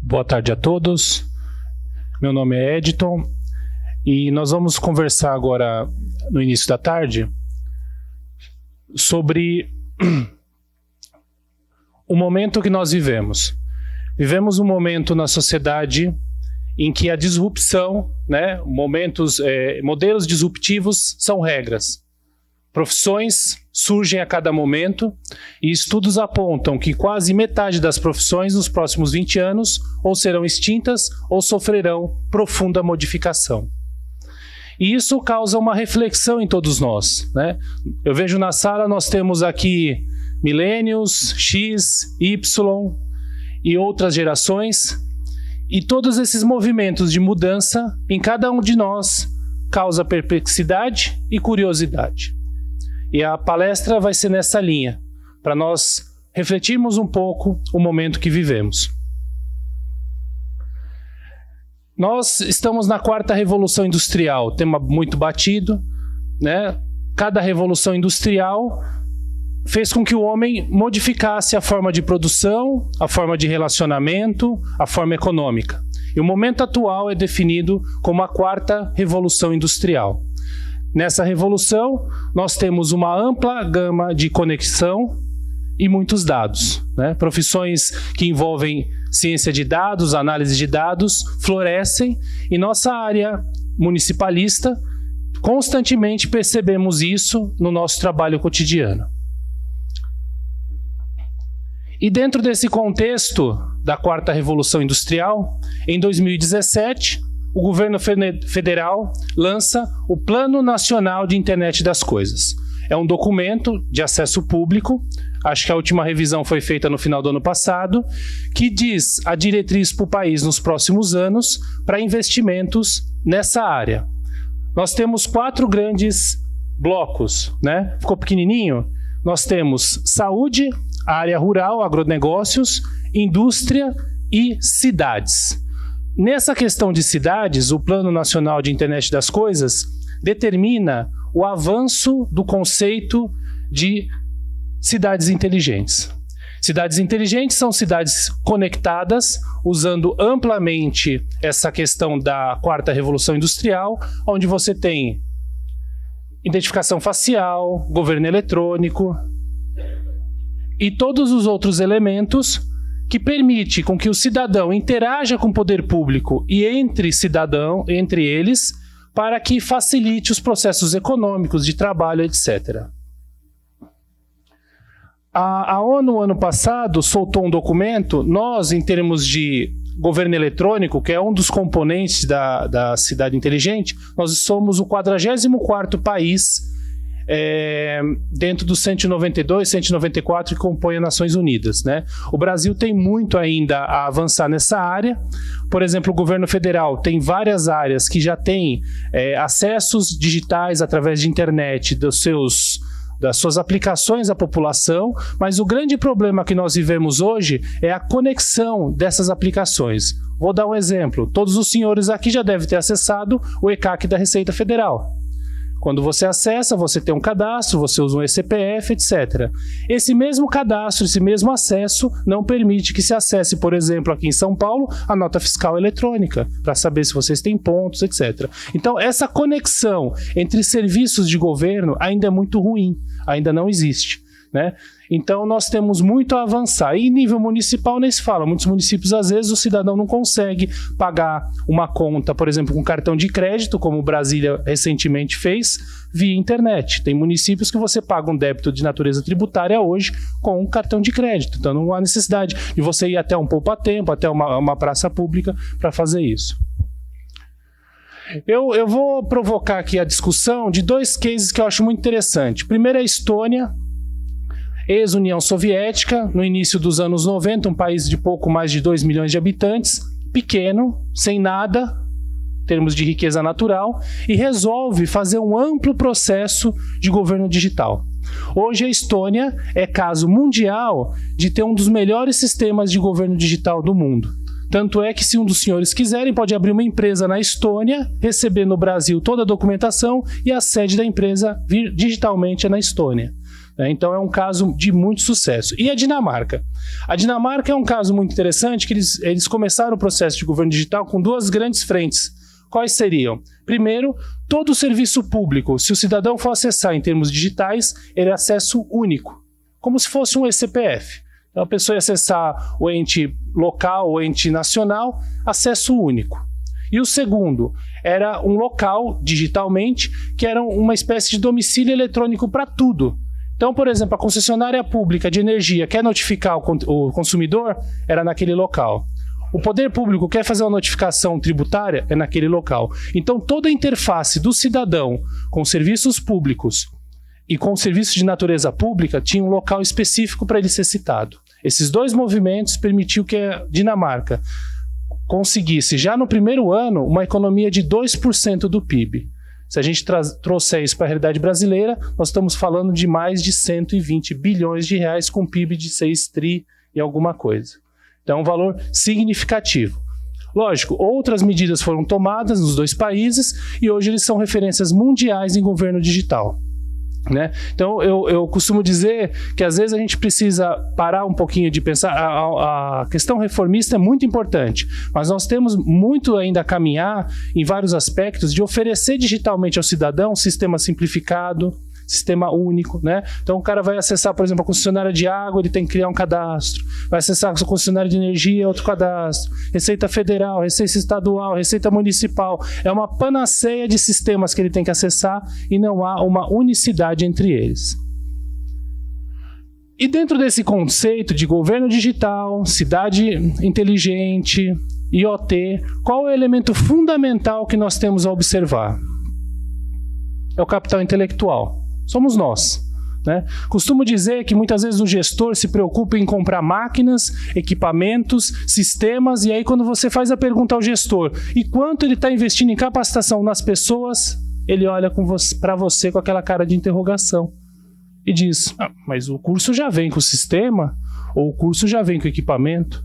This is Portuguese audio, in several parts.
Boa tarde a todos. Meu nome é Editon e nós vamos conversar agora, no início da tarde, sobre o momento que nós vivemos. Vivemos um momento na sociedade em que a disrupção, modelos disruptivos são regras. Profissões surgem a cada momento e estudos apontam que quase metade das profissões nos próximos 20 anos ou serão extintas ou sofrerão profunda modificação. E isso causa uma reflexão em todos nós, né? Eu vejo na sala, nós temos aqui millennials, X, Y e outras gerações, e todos esses movimentos de mudança em cada um de nós causa perplexidade e curiosidade. E a palestra vai ser nessa linha, para nós refletirmos um pouco o momento que vivemos. Nós estamos na quarta revolução industrial, tema muito batido, né? Cada revolução industrial fez com que o homem modificasse a forma de produção, a forma de relacionamento, a forma econômica. E o momento atual é definido como a quarta revolução industrial. Nessa revolução, nós temos uma ampla gama de conexão e muitos dados, né? Profissões que envolvem ciência de dados, análise de dados, florescem, e nossa área municipalista, constantemente percebemos isso no nosso trabalho cotidiano. E dentro desse contexto da quarta revolução industrial, em 2017, o governo federal lança o Plano Nacional de Internet das Coisas. É um documento de acesso público, acho que a última revisão foi feita no final do ano passado, que diz a diretriz para o país nos próximos anos para investimentos nessa área. Nós temos 4 grandes blocos, né? Ficou pequenininho? Nós temos saúde, área rural, agronegócios, indústria e cidades. Nessa questão de cidades, o Plano Nacional de Internet das Coisas determina o avanço do conceito de cidades inteligentes. Cidades inteligentes são cidades conectadas, usando amplamente essa questão da quarta revolução industrial, onde você tem identificação facial, governo eletrônico e todos os outros elementos que permite com que o cidadão interaja com o poder público e entre eles, para que facilite os processos econômicos, de trabalho, etc. A ONU, ano passado, soltou um documento. Nós, em termos de governo eletrônico, que é um dos componentes da cidade inteligente, nós somos o 44º país dentro dos 192, 194 que compõem as Nações Unidas, né? O Brasil tem muito ainda a avançar nessa área. Por exemplo, o governo federal tem várias áreas que já têm acessos digitais através de internet das suas aplicações à população, mas o grande problema que nós vivemos hoje é a conexão dessas aplicações. Vou dar um exemplo. Todos os senhores aqui já devem ter acessado o ECAC da Receita Federal. Quando você acessa, você tem um cadastro, você usa um eCPF, etc. Esse mesmo cadastro, esse mesmo acesso não permite que se acesse, por exemplo, aqui em São Paulo, a nota fiscal eletrônica, para saber se vocês têm pontos, etc. Então, essa conexão entre serviços de governo ainda é muito ruim, ainda não existe, né? Então, nós temos muito a avançar. E em nível municipal, nem se fala. Muitos municípios, às vezes, o cidadão não consegue pagar uma conta, por exemplo, com cartão de crédito, como Brasília recentemente fez, via internet. Tem municípios que você paga um débito de natureza tributária hoje com um cartão de crédito. Então, não há necessidade de você ir até um poupa-tempo, até uma praça pública para fazer isso. Eu vou provocar aqui a discussão de 2 cases que eu acho muito interessantes. Primeiro é a Estônia, ex-União Soviética, no início dos anos 90, um país de pouco mais de 2 milhões de habitantes, pequeno, sem nada, em termos de riqueza natural, e resolve fazer um amplo processo de governo digital. Hoje a Estônia é caso mundial de ter um dos melhores sistemas de governo digital do mundo. Tanto é que, se um dos senhores quiserem, pode abrir uma empresa na Estônia, receber no Brasil toda a documentação e a sede da empresa vir digitalmente na Estônia. Então é um caso de muito sucesso. E a Dinamarca? A Dinamarca é um caso muito interessante, que eles começaram o processo de governo digital com duas grandes frentes. Quais seriam? Primeiro, todo o serviço público, se o cidadão for acessar em termos digitais, ele é acesso único, como se fosse um eCPF. Então a pessoa ia acessar o ente local, o ente nacional, acesso único. E o segundo, era um local, digitalmente, que era uma espécie de domicílio eletrônico para tudo. Então, por exemplo, a concessionária pública de energia quer notificar o consumidor, era naquele local. O poder público quer fazer uma notificação tributária, é naquele local. Então, toda a interface do cidadão com serviços públicos e com serviços de natureza pública tinha um local específico para ele ser citado. Esses dois movimentos permitiu que a Dinamarca conseguisse, já no primeiro ano, uma economia de 2% do PIB. Se a gente trouxer isso para a realidade brasileira, nós estamos falando de mais de 120 bilhões de reais com PIB de 6 tri e alguma coisa. Então é um valor significativo. Lógico, outras medidas foram tomadas nos dois países e hoje eles são referências mundiais em governo digital. Né? Então eu costumo dizer que às vezes a gente precisa parar um pouquinho de pensar. A questão reformista é muito importante, mas nós temos muito ainda a caminhar em vários aspectos de oferecer digitalmente ao cidadão um sistema simplificado, sistema único, né? Então o cara vai acessar, por exemplo, a concessionária de água, ele tem que criar um cadastro, vai acessar a concessionária de energia, outro cadastro, Receita Federal, Receita Estadual, Receita Municipal, é uma panaceia de sistemas que ele tem que acessar e não há uma unicidade entre eles. E dentro desse conceito de governo digital, cidade inteligente, IoT, qual é o elemento fundamental que nós temos a observar? É o capital intelectual. Somos nós. Né? Costumo dizer que muitas vezes o gestor se preocupa em comprar máquinas, equipamentos, sistemas, e aí quando você faz a pergunta ao gestor e quanto ele está investindo em capacitação nas pessoas, ele olha para você com aquela cara de interrogação e diz, mas o curso já vem com o sistema, ou o curso já vem com o equipamento.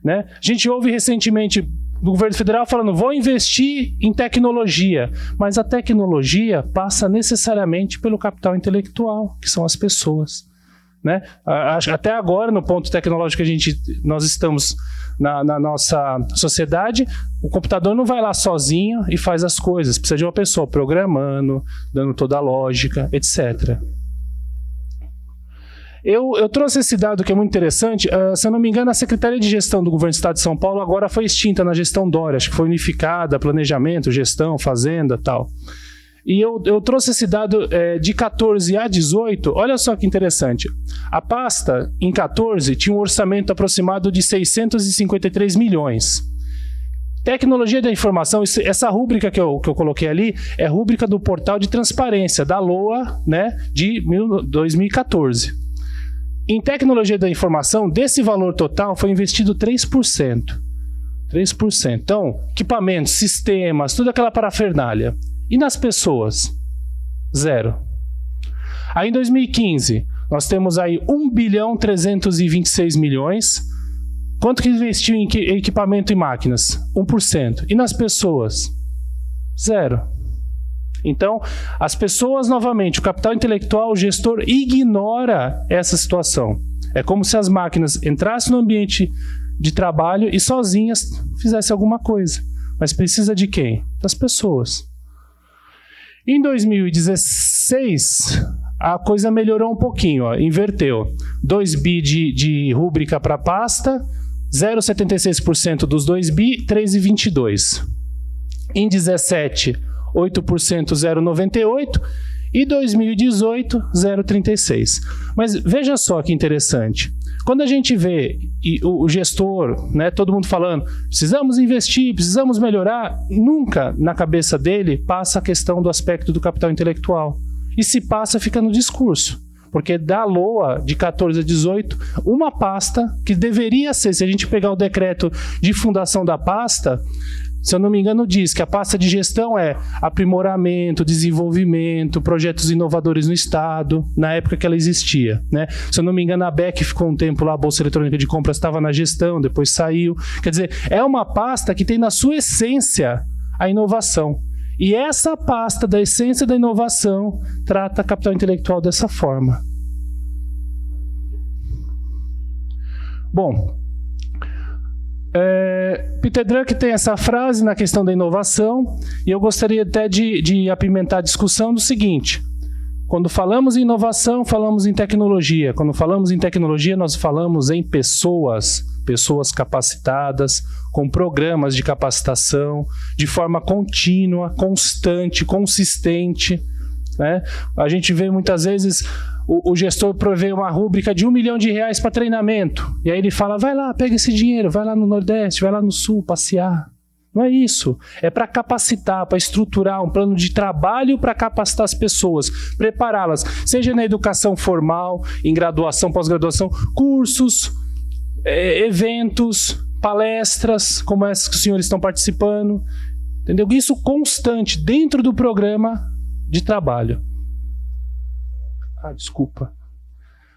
Né? A gente ouve recentemente do governo federal falando, vou investir em tecnologia, mas a tecnologia passa necessariamente pelo capital intelectual, que são as pessoas. Né? Até agora, no ponto tecnológico que nós estamos na nossa sociedade, o computador não vai lá sozinho e faz as coisas, precisa de uma pessoa programando, dando toda a lógica, etc. Eu trouxe esse dado que é muito interessante. Se eu não me engano, a Secretaria de Gestão do Governo do Estado de São Paulo agora foi extinta na gestão Dória. Acho que foi unificada, planejamento, gestão, fazenda e tal. E eu trouxe esse dado de 14 a 18. Olha só que interessante. A pasta, em 14, tinha um orçamento aproximado de 653 milhões. Tecnologia da informação, essa rúbrica que eu coloquei ali, é rúbrica do portal de transparência, da LOA, né, de 2014. Em tecnologia da informação, desse valor total, foi investido 3%. 3%. Então, equipamentos, sistemas, toda aquela parafernália. E nas pessoas? 0. Aí, em 2015, nós temos aí 1.326 bilhões. Quanto que investiu em equipamento e máquinas? 1%. E nas pessoas? 0. Então, as pessoas, novamente, o capital intelectual, o gestor ignora essa situação. É como se as máquinas entrassem no ambiente de trabalho e sozinhas fizessem alguma coisa. Mas precisa de quem? Das pessoas. Em 2016, a coisa melhorou um pouquinho, ó, inverteu. 2 bi de rúbrica para pasta, 0,76% dos 2 bi, 3,22. Em 17, 8%, 0,98%, e 2018, 0,36%. Mas veja só que interessante. Quando a gente vê o gestor, né, todo mundo falando, precisamos investir, precisamos melhorar, nunca na cabeça dele passa a questão do aspecto do capital intelectual. E se passa, fica no discurso. Porque da LOA, de 14 a 18, uma pasta que deveria ser, se a gente pegar o decreto de fundação da pasta, se eu não me engano, diz que a pasta de gestão é aprimoramento, desenvolvimento, projetos inovadores no Estado, na época que ela existia. Né? Se eu não me engano, a BEC ficou um tempo lá, a Bolsa Eletrônica de Compras estava na gestão, depois saiu. Quer dizer, é uma pasta que tem na sua essência a inovação. E essa pasta da essência da inovação trata capital intelectual dessa forma. Bom, Peter Drucker tem essa frase na questão da inovação, e eu gostaria até de apimentar a discussão do seguinte: quando falamos em inovação, falamos em tecnologia. Quando falamos em tecnologia, nós falamos em pessoas capacitadas, com programas de capacitação, de forma contínua, constante, consistente, né? A gente vê muitas vezes o gestor provê uma rúbrica de R$1 milhão para treinamento. E aí ele fala, vai lá, pega esse dinheiro, vai lá no Nordeste, vai lá no Sul passear. Não é isso. É para capacitar, para estruturar um plano de trabalho para capacitar as pessoas, prepará-las, seja na educação formal, em graduação, pós-graduação, cursos, eventos, palestras, como essas que os senhores estão participando. Entendeu? Isso constante dentro do programa de trabalho. Desculpa.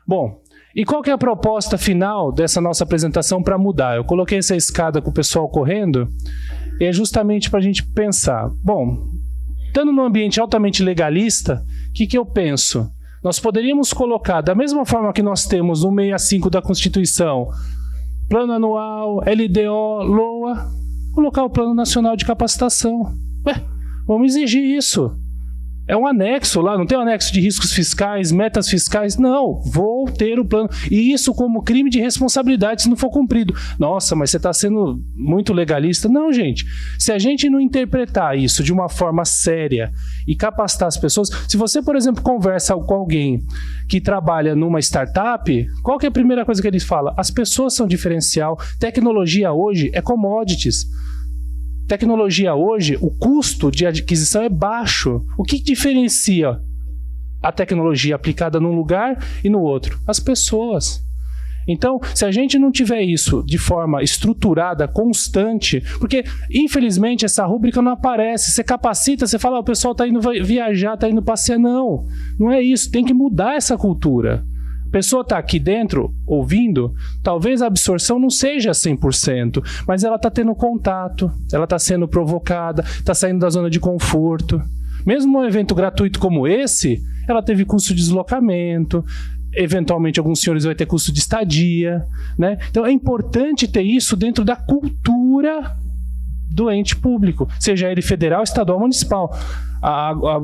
Bom, e qual que é a proposta final dessa nossa apresentação para mudar? Eu coloquei essa escada com o pessoal correndo, e é justamente para a gente pensar. Bom, estando num ambiente altamente legalista, o que eu penso? Nós poderíamos colocar, da mesma forma que nós temos no 65 da Constituição, Plano Anual, LDO, LOA, colocar o Plano Nacional de Capacitação. Vamos exigir isso. É um anexo lá, não tem um anexo de riscos fiscais, metas fiscais. Não, vou ter o plano. E isso como crime de responsabilidade se não for cumprido. Nossa, mas você está sendo muito legalista. Não, gente. Se a gente não interpretar isso de uma forma séria e capacitar as pessoas... Se você, por exemplo, conversa com alguém que trabalha numa startup, qual que é a primeira coisa que ele fala? As pessoas são diferencial. Tecnologia hoje é commodities. Tecnologia hoje, o custo de aquisição é baixo. O que diferencia a tecnologia aplicada num lugar e no outro? As pessoas. Então, se a gente não tiver isso de forma estruturada, constante, porque, infelizmente, essa rúbrica não aparece. Você capacita, você fala, o pessoal está indo viajar, está indo passear. Não, não é isso. Tem que mudar essa cultura. A pessoa está aqui dentro, ouvindo, talvez a absorção não seja 100%, mas ela está tendo contato, ela está sendo provocada, está saindo da zona de conforto. Mesmo num evento gratuito como esse, ela teve custo de deslocamento, eventualmente alguns senhores vão ter custo de estadia, né? Então é importante ter isso dentro da cultura do ente público, seja ele federal, estadual ou municipal.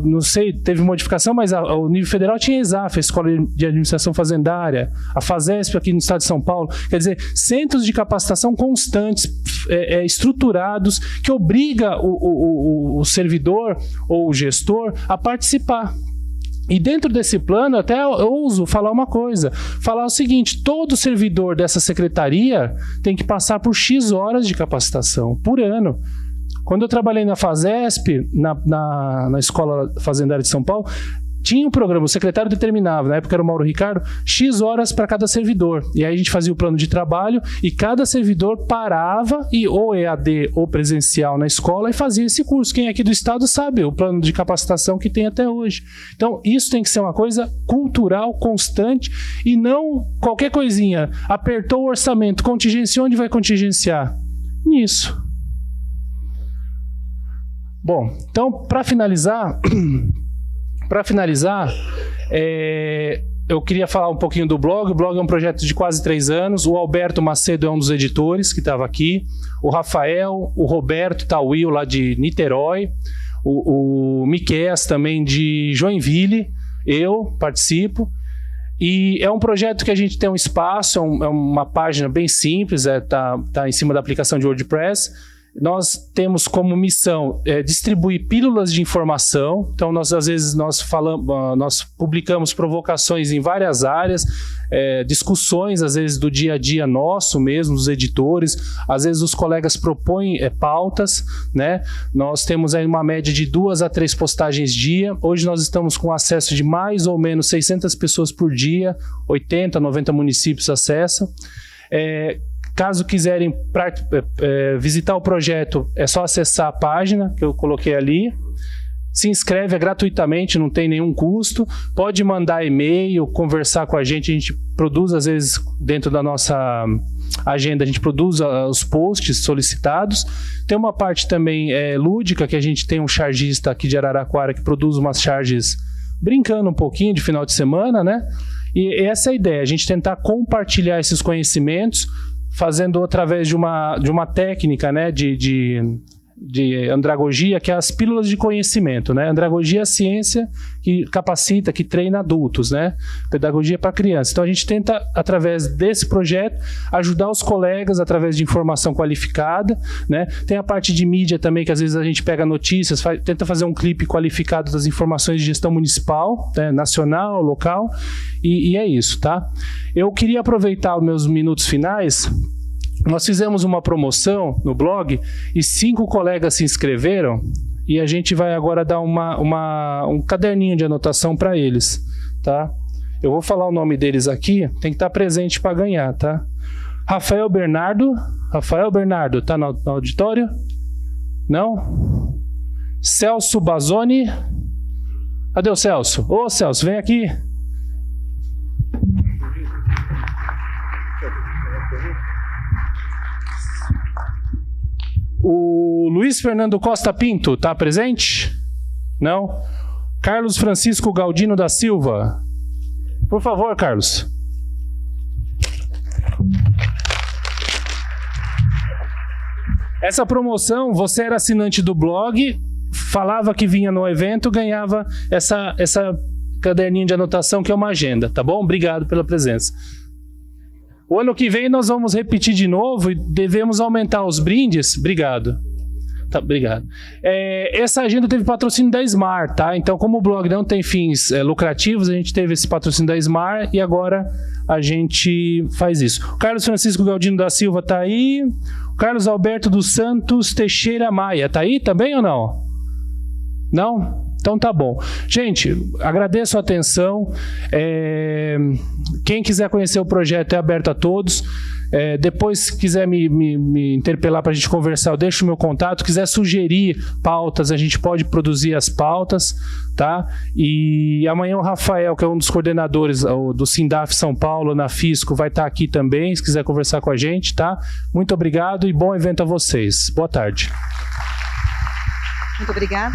Não sei, teve modificação, mas o nível federal tinha a ESAF, a Escola de Administração Fazendária, a FASESP aqui no estado de São Paulo. Quer dizer, centros de capacitação constantes, estruturados, que obriga o servidor ou o gestor a participar. E dentro desse plano, até eu ouso falar uma coisa, falar o seguinte: todo servidor dessa secretaria tem que passar por X horas de capacitação por ano. Quando eu trabalhei na FASESP, na Escola Fazendária de São Paulo, tinha um programa, o secretário determinava, na época era o Mauro Ricardo, X horas para cada servidor. E aí a gente fazia o plano de trabalho e cada servidor parava, e ou EAD ou presencial na escola, e fazia esse curso. Quem é aqui do estado sabe o plano de capacitação que tem até hoje. Então isso tem que ser uma coisa cultural, constante, e não qualquer coisinha. Apertou o orçamento, contingenciou, onde vai contingenciar? Nisso. Bom, então para finalizar... eu queria falar um pouquinho do blog. O blog é um projeto de quase 3 anos. O Alberto Macedo é um dos editores que estava aqui. O Rafael, o Roberto Tauil, lá de Niterói. O Miqueias também de Joinville. Eu participo. E é um projeto que a gente tem um espaço, é uma página bem simples, tá em cima da aplicação de WordPress. Nós temos como missão distribuir pílulas de informação. Então, às vezes, nós publicamos provocações em várias áreas, discussões, às vezes, do dia a dia nosso mesmo, dos editores. Às vezes, os colegas propõem pautas, né? Nós temos aí uma média de 2 a 3 postagens dia. Hoje, nós estamos com acesso de mais ou menos 600 pessoas por dia, 80, 90 municípios acessam. Caso quiserem visitar o projeto, é só acessar a página que eu coloquei ali. Se inscreve gratuitamente, não tem nenhum custo. Pode mandar e-mail, conversar com a gente produz, às vezes, dentro da nossa agenda, a gente produz os posts solicitados. Tem uma parte também lúdica, que a gente tem um chargista aqui de Araraquara que produz umas charges brincando um pouquinho de final de semana, né? E essa é a ideia, a gente tentar compartilhar esses conhecimentos, fazendo através de uma técnica, né, de andragogia, que é as pílulas de conhecimento, né? Andragogia é a ciência que capacita, que treina adultos, né? Pedagogia para crianças. Então a gente tenta, através desse projeto, ajudar os colegas através de informação qualificada, né? Tem a parte de mídia também, que às vezes a gente pega notícias, tenta fazer um clipe qualificado das informações de gestão municipal, né? Nacional, local, e é isso, tá? Eu queria aproveitar os meus minutos finais. Nós fizemos uma promoção no blog e 5 colegas se inscreveram e a gente vai agora dar um caderninho de anotação para eles, tá? Eu vou falar o nome deles aqui, tem que estar presente para ganhar, tá? Rafael Bernardo, tá no auditório? Não? Celso Bazzoni. Cadê o Celso? Ô Celso, vem aqui. O Luiz Fernando Costa Pinto, está presente? Não? Carlos Francisco Galdino da Silva. Por favor, Carlos. Essa promoção, você era assinante do blog, falava que vinha no evento, ganhava essa caderninho de anotação, que é uma agenda, tá bom? Obrigado pela presença. O ano que vem nós vamos repetir de novo e devemos aumentar os brindes. Obrigado. Tá, obrigado. Essa agenda teve patrocínio da Smar, tá? Então, como o blog não tem fins lucrativos, a gente teve esse patrocínio da Smar e agora a gente faz isso. O Carlos Francisco Galdino da Silva tá aí. O Carlos Alberto dos Santos Teixeira Maia tá aí também ou não? Não? Então tá bom. Gente, agradeço a atenção. Quem quiser conhecer o projeto é aberto a todos. Depois, se quiser me interpelar para a gente conversar, eu deixo o meu contato. Quiser sugerir pautas, a gente pode produzir as pautas, tá? E amanhã o Rafael, que é um dos coordenadores do Sindaf São Paulo, na Fisco, vai estar aqui também, se quiser conversar com a gente, tá? Muito obrigado e bom evento a vocês. Boa tarde. Muito obrigada.